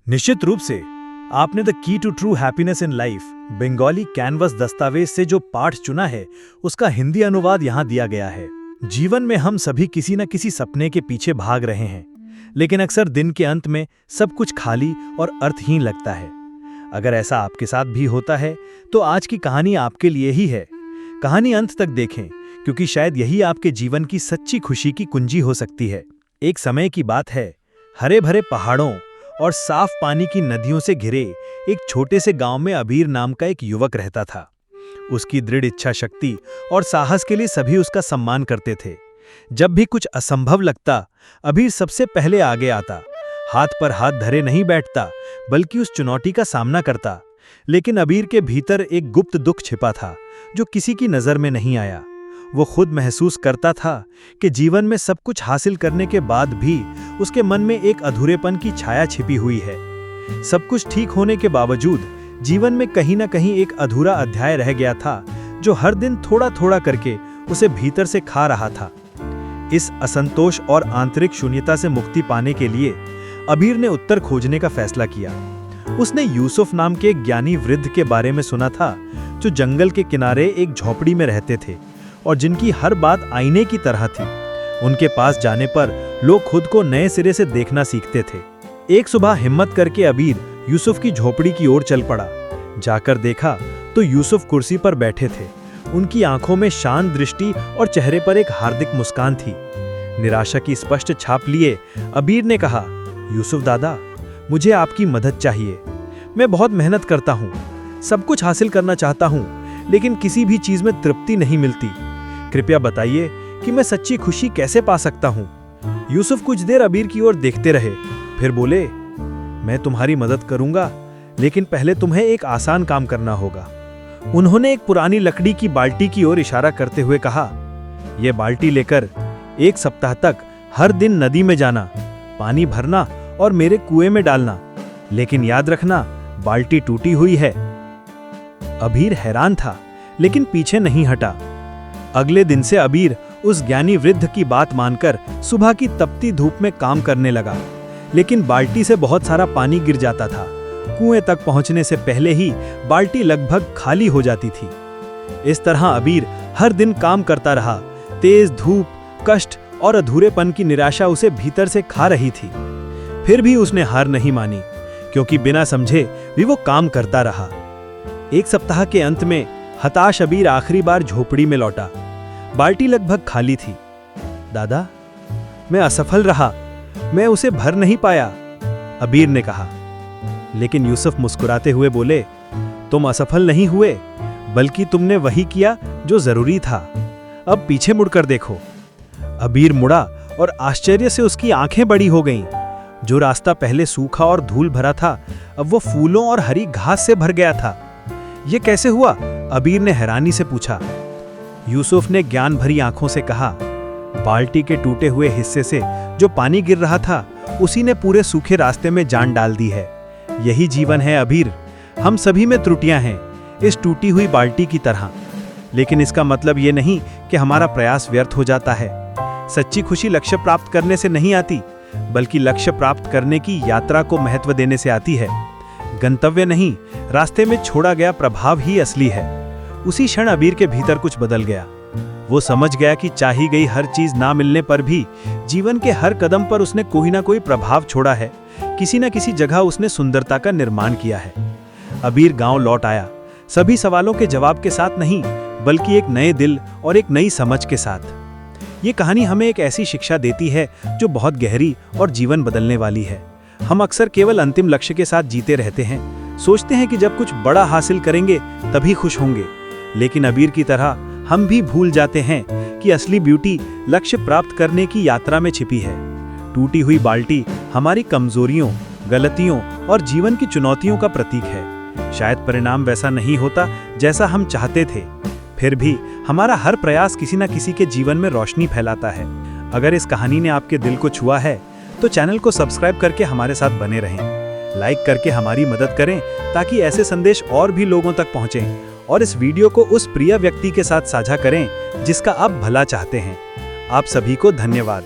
निश्चित रूप से आपने the key to true happiness in life Bengali canvas दस्तावेज से जो पाठ चुना है उसका हिंदी अनुवाद यहाँ दिया गया है। जीवन में हम सभी किसी न किसी सपने के पीछे भाग रहे हैं, लेकिन अक्सर दिन के अंत में सब कुछ खाली और अर्थहीन लगता है। अगर ऐसा आपके साथ भी होता है तो आज की कहानी आपके लिए ही है। कहानी अंत तक देखें, क्योंकि शायद यही आपके जीवन की सच्ची खुशी की कुंजी हो सकती है। एक समय की बात है, हरे भरे पहाड़ों और साफ पानी की नदियों से घिरे एक छोटे से गांव में अबीर नाम का एक युवक रहता था। उसकी दृढ़ इच्छा शक्ति और साहस के लिए सभी उसका सम्मान करते थे। जब भी कुछ असंभव लगता, अबीर सबसे पहले आगे आता। हाथ पर हाथ धरे नहीं बैठता, बल्कि उस चुनौती का सामना करता। लेकिन अबीर के भीतर एक गुप्त दुख छिपा था, जो किसी की नजर में नहीं आया। वो खुद महसूस करता था कि जीवन में सब कुछ हासिल करने के बाद भी उसके मन में एक अधूरेपन की छाया छिपी हुई है। सब कुछ ठीक होने के बावजूद जीवन में कहीं ना कहीं एक अधूरा अध्याय रह गया था, जो हर दिन थोड़ा थोड़ा करके उसे भीतर से खा रहा था। इस असंतोष और आंतरिक शून्यता से मुक्ति पाने के लिए अबीर ने उत्तर खोजने का फैसला किया। उसने यूसुफ नाम के एक ज्ञानी वृद्ध के बारे में सुना था, जो जंगल के किनारे एक झोपड़ी में रहते थे और जिनकी हर बात आईने की तरह थी। उनके पास जाने पर लोग खुद को नए सिरे से देखना सीखते थे। एक सुबह हिम्मत करके अबीर यूसुफ की झोपड़ी की ओर चल पड़ा। जाकर देखा तो यूसुफ कुर्सी पर बैठे थे। उनकी आंखों में शांत दृष्टि और चेहरे पर एक हार्दिक मुस्कान थी। निराशा की स्पष्ट छाप लिए अबीर ने कहा, यूसुफ दादा, मुझे आपकी मदद चाहिए। मैं बहुत मेहनत करता हूँ, सब कुछ हासिल करना चाहता हूँ, लेकिन किसी भी चीज में तृप्ति नहीं मिलती। कृपया बताइए कि मैं सच्ची खुशी कैसे पा सकता हूँ। यूसुफ कुछ देर अबीर की ओर देखते रहे, फिर बोले, मैं तुम्हारी मदद करूंगा, लेकिन पहले तुम्हें एक आसान काम करना होगा। उन्होंने एक पुरानी लकड़ी की बाल्टी की ओर इशारा करते हुए कहा, यह बाल्टी लेकर 1 सप्ताह तक हर दिन नदी में जाना, पानी भरना और मेरे कुएं में डालना, लेकिन याद रखना, बाल्टी टूटी हुई है। अबीर हैरान था, लेकिन पीछे नहीं हटा। अगले दिन से अबीर उस ज्ञानी वृद्ध की बात मानकर सुबह की तपती धूप में काम करने लगा, लेकिन बाल्टी से बहुत सारा पानी गिर जाता था। कुएं तक पहुंचने से पहले ही बाल्टी लगभग खाली हो जाती थी। इस तरह अबीर हर दिन काम करता रहा। तेज धूप, कष्ट और अधूरेपन की निराशा उसे भीतर से खा रही थी। फिर भी उसने हार नहीं मानी, क्योंकि बिना समझे भी वो काम करता रहा। 1 सप्ताह के अंत में हताश अबीर आखिरी बार झोपड़ी में लौटा। बाल्टी लगभग खाली थी। दादा, मैं असफल रहा, मैं उसे भर नहीं पाया, अबीर ने कहा। लेकिन यूसुफ मुस्कुराते हुए बोले, तुम असफल नहीं हुए, बल्कि तुमने वही किया जो जरूरी था। अब पीछे मुड़कर देखो। अबीर मुड़ा और आश्चर्य से उसकी आंखें बड़ी हो गईं। जो रास्ता पहले सूखा और धूल भरा था, अब वो फूलों और हरी घास से भर गया था। ये कैसे हुआ? अबीर ने हैरानी से पूछा। यूसुफ ने ज्ञान भरी आंखों से कहा, बाल्टी के टूटे हुए हिस्से से जो पानी गिर रहा था, उसी ने पूरे सूखे रास्ते में जान डाल दी है। यही जीवन है अबीर। हम सभी में त्रुटियां हैं, इस टूटी हुई बाल्टी की तरह। लेकिन इसका मतलब ये नहीं कि हमारा प्रयास व्यर्थ हो जाता है। सच्ची खुशी लक्ष्य प्राप्त करने से नहीं आती, बल्कि लक्ष्य प्राप्त करने की यात्रा को महत्व देने से आती है। गंतव्य नहीं, रास्ते में छोड़ा गया प्रभाव ही असली है। उसी क्षण अबीर के भीतर कुछ बदल गया। वो समझ गया कि चाही गई हर चीज ना मिलने पर भी जीवन के हर कदम पर उसने कोई ना कोई प्रभाव छोड़ा है। किसी न किसी जगह उसने सुंदरता का निर्माण किया है। अबीर गांव लौट आया, सभी सवालों के जवाब के साथ नहीं, बल्कि एक नए दिल और एक नई समझ के साथ। ये कहानी हमें एक ऐसी शिक्षा देती है जो बहुत गहरी और जीवन बदलने वाली है। हम अक्सर केवल अंतिम लक्ष्य के साथ जीते रहते हैं, सोचते हैं कि जब कुछ बड़ा हासिल करेंगे तभी खुश होंगे। लेकिन अबीर की तरह हम भी भूल जाते हैं कि असली ब्यूटी लक्ष्य प्राप्त करने की यात्रा में छिपी है। टूटी हुई बाल्टी हमारी कमजोरियों, गलतियों और जीवन की चुनौतियों का प्रतीक है। शायद परिणाम वैसा नहीं होता जैसा हम चाहते थे, फिर भी हमारा हर प्रयास किसी न किसी के जीवन में रोशनी फैलाता है। अगर इस कहानी ने आपके दिल को छुआ है तो चैनल को सब्सक्राइब करके हमारे साथ बने रहें। लाइक करके हमारी मदद करें, ताकि ऐसे संदेश और भी लोगों तक पहुंचें। और इस वीडियो को उस प्रिय व्यक्ति के साथ साझा करें जिसका आप भला चाहते हैं। आप सभी को धन्यवाद।